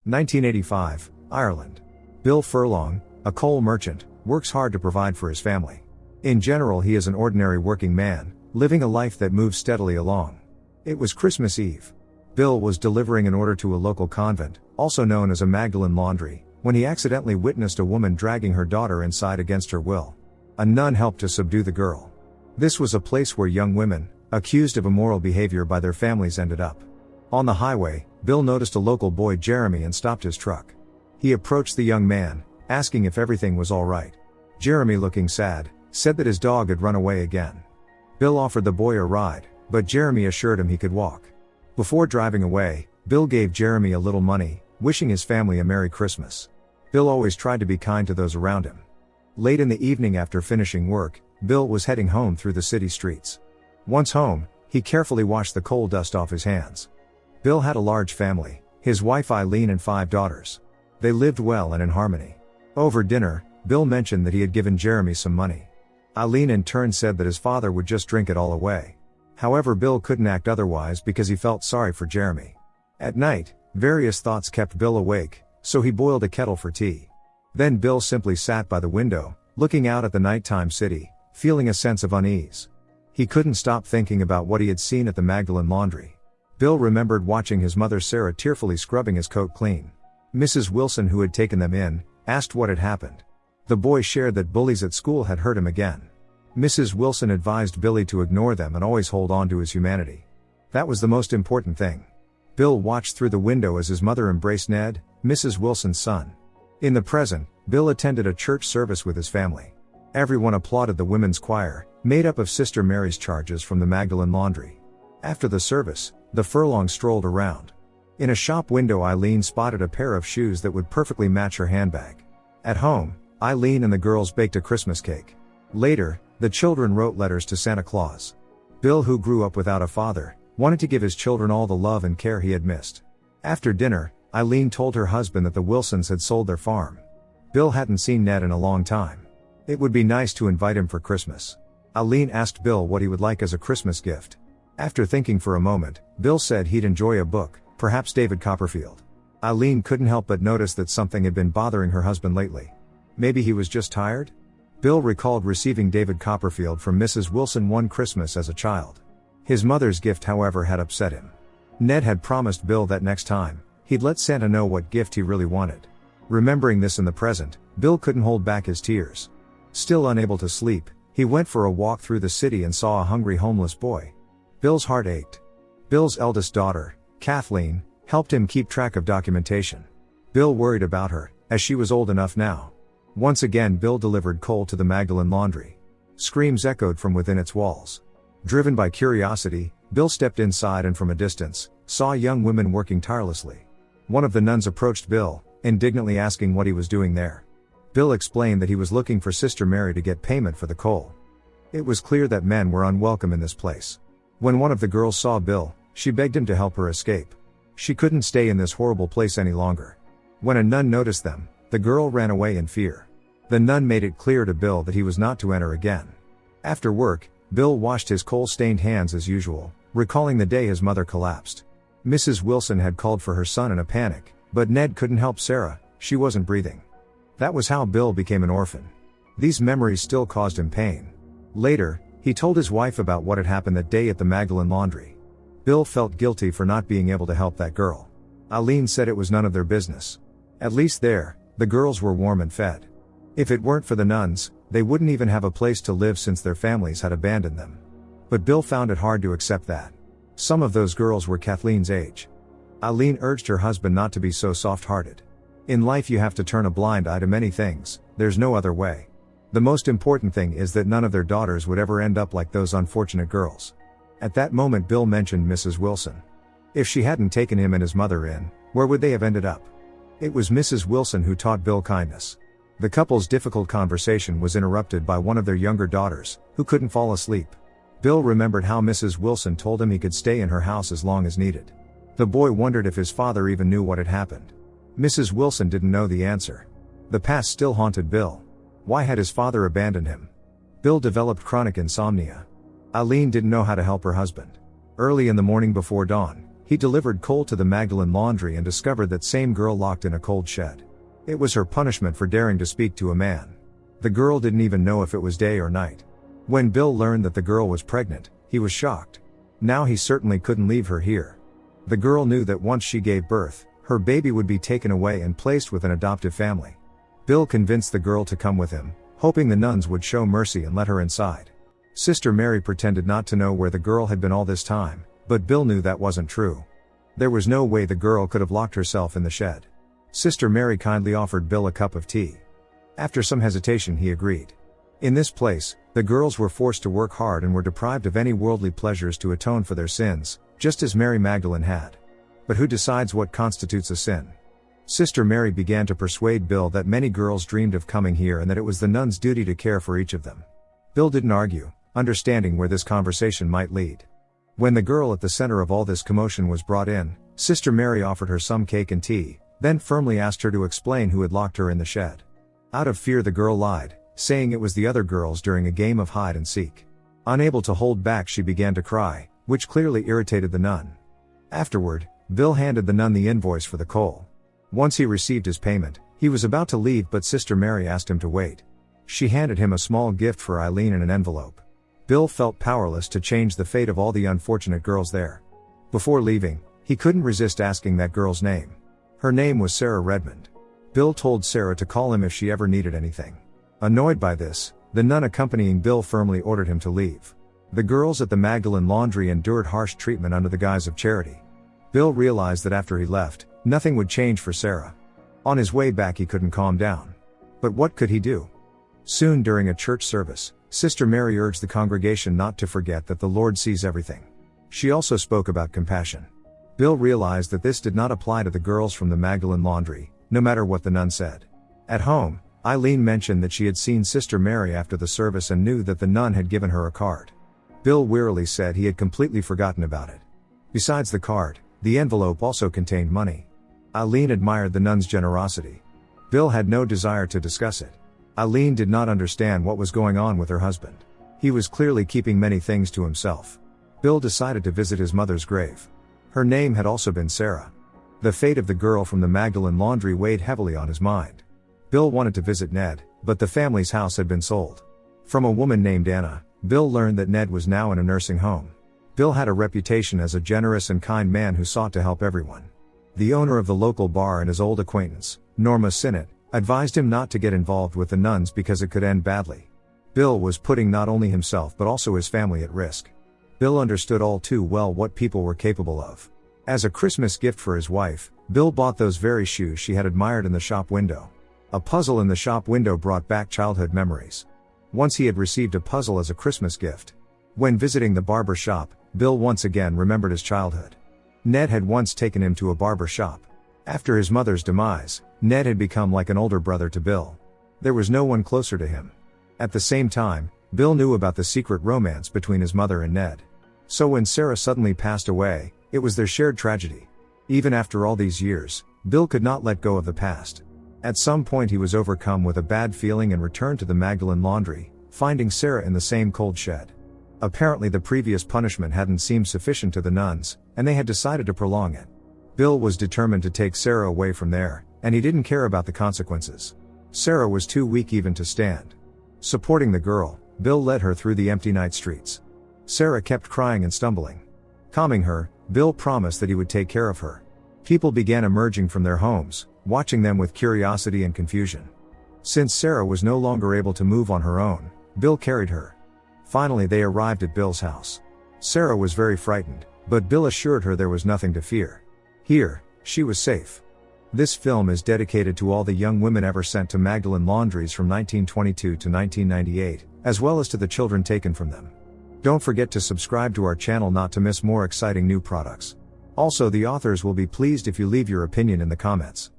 1985, Ireland. Bill Furlong, a coal merchant, works hard to provide for his family. In general, he is an ordinary working man, living a life that moves steadily along. It was Christmas Eve. Bill was delivering an order to a local convent, also known as a Magdalene Laundry, when he accidentally witnessed a woman dragging her daughter inside against her will. A nun helped to subdue the girl. This was a place where young women, accused of immoral behavior by their families, ended up. On the highway, Bill noticed a local boy, Jeremy, and stopped his truck. He approached the young man, asking if everything was all right. Jeremy, looking sad, said that his dog had run away again. Bill offered the boy a ride, but Jeremy assured him he could walk. Before driving away, Bill gave Jeremy a little money, wishing his family a Merry Christmas. Bill always tried to be kind to those around him. Late in the evening, after finishing work, Bill was heading home through the city streets. Once home, he carefully washed the coal dust off his hands. Bill had a large family, his wife Eileen and 5 daughters. They lived well and in harmony. Over dinner, Bill mentioned that he had given Jeremy some money. Eileen in turn said that his father would just drink it all away. However, Bill couldn't act otherwise because he felt sorry for Jeremy. At night, various thoughts kept Bill awake, so he boiled a kettle for tea. Then Bill simply sat by the window, looking out at the nighttime city, feeling a sense of unease. He couldn't stop thinking about what he had seen at the Magdalene Laundry. Bill remembered watching his mother Sarah tearfully scrubbing his coat clean. Mrs. Wilson, who had taken them in, asked what had happened. The boy shared that bullies at school had hurt him again. Mrs. Wilson advised Billy to ignore them and always hold on to his humanity. That was the most important thing. Bill watched through the window as his mother embraced Ned, Mrs. Wilson's son. In the present, Bill attended a church service with his family. Everyone applauded the women's choir, made up of Sister Mary's charges from the Magdalene Laundry. After the service, the Furlongs strolled around. In a shop window, Eileen spotted a pair of shoes that would perfectly match her handbag. At home, Eileen and the girls baked a Christmas cake. Later, the children wrote letters to Santa Claus. Bill, who grew up without a father, wanted to give his children all the love and care he had missed. After dinner, Eileen told her husband that the Wilsons had sold their farm. Bill hadn't seen Ned in a long time. It would be nice to invite him for Christmas. Eileen asked Bill what he would like as a Christmas gift. After thinking for a moment, Bill said he'd enjoy a book, perhaps David Copperfield. Eileen couldn't help but notice that something had been bothering her husband lately. Maybe he was just tired? Bill recalled receiving David Copperfield from Mrs. Wilson one Christmas as a child. His mother's gift, however, had upset him. Ned had promised Bill that next time, he'd let Santa know what gift he really wanted. Remembering this in the present, Bill couldn't hold back his tears. Still unable to sleep, he went for a walk through the city and saw a hungry homeless boy. Bill's heart ached. Bill's eldest daughter, Kathleen, helped him keep track of documentation. Bill worried about her, as she was old enough now. Once again, Bill delivered coal to the Magdalene Laundry. Screams echoed from within its walls. Driven by curiosity, Bill stepped inside and from a distance, saw young women working tirelessly. One of the nuns approached Bill, indignantly asking what he was doing there. Bill explained that he was looking for Sister Mary to get payment for the coal. It was clear that men were unwelcome in this place. When one of the girls saw Bill, she begged him to help her escape. She couldn't stay in this horrible place any longer. When a nun noticed them, the girl ran away in fear. The nun made it clear to Bill that he was not to enter again. After work, Bill washed his coal-stained hands as usual, recalling the day his mother collapsed. Mrs. Wilson had called for her son in a panic, but Ned couldn't help Sarah, she wasn't breathing. That was how Bill became an orphan. These memories still caused him pain. Later, he told his wife about what had happened that day at the Magdalene Laundry. Bill felt guilty for not being able to help that girl. Eileen said it was none of their business. At least there, the girls were warm and fed. If it weren't for the nuns, they wouldn't even have a place to live since their families had abandoned them. But Bill found it hard to accept that. Some of those girls were Kathleen's age. Eileen urged her husband not to be so soft-hearted. In life you have to turn a blind eye to many things, there's no other way. The most important thing is that none of their daughters would ever end up like those unfortunate girls. At that moment Bill mentioned Mrs. Wilson. If she hadn't taken him and his mother in, where would they have ended up? It was Mrs. Wilson who taught Bill kindness. The couple's difficult conversation was interrupted by one of their younger daughters, who couldn't fall asleep. Bill remembered how Mrs. Wilson told him he could stay in her house as long as needed. The boy wondered if his father even knew what had happened. Mrs. Wilson didn't know the answer. The past still haunted Bill. Why had his father abandoned him? Bill developed chronic insomnia. Eileen didn't know how to help her husband. Early in the morning before dawn, He delivered coal to the Magdalene Laundry and discovered that same girl locked in a cold shed. It was her punishment for daring to speak to a man. The girl didn't even know if it was day or night. When Bill learned that the girl was pregnant, he was shocked. Now he certainly couldn't leave her here. The girl knew that once she gave birth, her baby would be taken away and placed with an adoptive family. Bill convinced the girl to come with him, hoping the nuns would show mercy and let her inside. Sister Mary pretended not to know where the girl had been all this time, but Bill knew that wasn't true. There was no way the girl could have locked herself in the shed. Sister Mary kindly offered Bill a cup of tea. After some hesitation, he agreed. In this place, the girls were forced to work hard and were deprived of any worldly pleasures to atone for their sins, just as Mary Magdalene had. But who decides what constitutes a sin? Sister Mary began to persuade Bill that many girls dreamed of coming here and that it was the nuns' duty to care for each of them. Bill didn't argue, understanding where this conversation might lead. When the girl at the center of all this commotion was brought in, Sister Mary offered her some cake and tea, then firmly asked her to explain who had locked her in the shed. Out of fear, the girl lied, saying it was the other girls during a game of hide and seek. Unable to hold back, she began to cry, which clearly irritated the nun. Afterward, Bill handed the nun the invoice for the coal. Once he received his payment, he was about to leave, but Sister Mary asked him to wait. She handed him a small gift for Eileen in an envelope. Bill felt powerless to change the fate of all the unfortunate girls there. Before leaving, he couldn't resist asking that girl's name. Her name was Sarah Redmond. Bill told Sarah to call him if she ever needed anything. Annoyed by this, the nun accompanying Bill firmly ordered him to leave. The girls at the Magdalene Laundry endured harsh treatment under the guise of charity. Bill realized that after he left, nothing would change for Sarah. On his way back, he couldn't calm down. But what could he do? Soon during a church service, Sister Mary urged the congregation not to forget that the Lord sees everything. She also spoke about compassion. Bill realized that this did not apply to the girls from the Magdalene Laundry, no matter what the nun said. At home, Eileen mentioned that she had seen Sister Mary after the service and knew that the nun had given her a card. Bill wearily said he had completely forgotten about it. Besides the card, the envelope also contained money. Eileen admired the nun's generosity. Bill had no desire to discuss it. Eileen did not understand what was going on with her husband. He was clearly keeping many things to himself. Bill decided to visit his mother's grave. Her name had also been Sarah. The fate of the girl from the Magdalene Laundry weighed heavily on his mind. Bill wanted to visit Ned, but the family's house had been sold. From a woman named Anna, Bill learned that Ned was now in a nursing home. Bill had a reputation as a generous and kind man who sought to help everyone. The owner of the local bar and his old acquaintance, Norma Sinnott, advised him not to get involved with the nuns because it could end badly. Bill was putting not only himself but also his family at risk. Bill understood all too well what people were capable of. As a Christmas gift for his wife, Bill bought those very shoes she had admired in the shop window. A puzzle in the shop window brought back childhood memories. Once he had received a puzzle as a Christmas gift. When visiting the barber shop, Bill once again remembered his childhood. Ned had once taken him to a barber shop. After his mother's demise, Ned had become like an older brother to Bill. There was no one closer to him. At the same time, Bill knew about the secret romance between his mother and Ned. So when Sarah suddenly passed away, it was their shared tragedy. Even after all these years, Bill could not let go of the past. At some point he was overcome with a bad feeling and returned to the Magdalene Laundry, finding Sarah in the same cold shed. Apparently the previous punishment hadn't seemed sufficient to the nuns, and they had decided to prolong it. Bill was determined to take Sarah away from there, and he didn't care about the consequences. Sarah was too weak even to stand. Supporting the girl, Bill led her through the empty night streets. Sarah kept crying and stumbling. Calming her, Bill promised that he would take care of her. People began emerging from their homes, watching them with curiosity and confusion. Since Sarah was no longer able to move on her own, Bill carried her. Finally they arrived at Bill's house. Sarah was very frightened, but Bill assured her there was nothing to fear. Here, she was safe. This film is dedicated to all the young women ever sent to Magdalene Laundries from 1922 to 1998, as well as to the children taken from them. Don't forget to subscribe to our channel not to miss more exciting new products. Also, the authors will be pleased if you leave your opinion in the comments.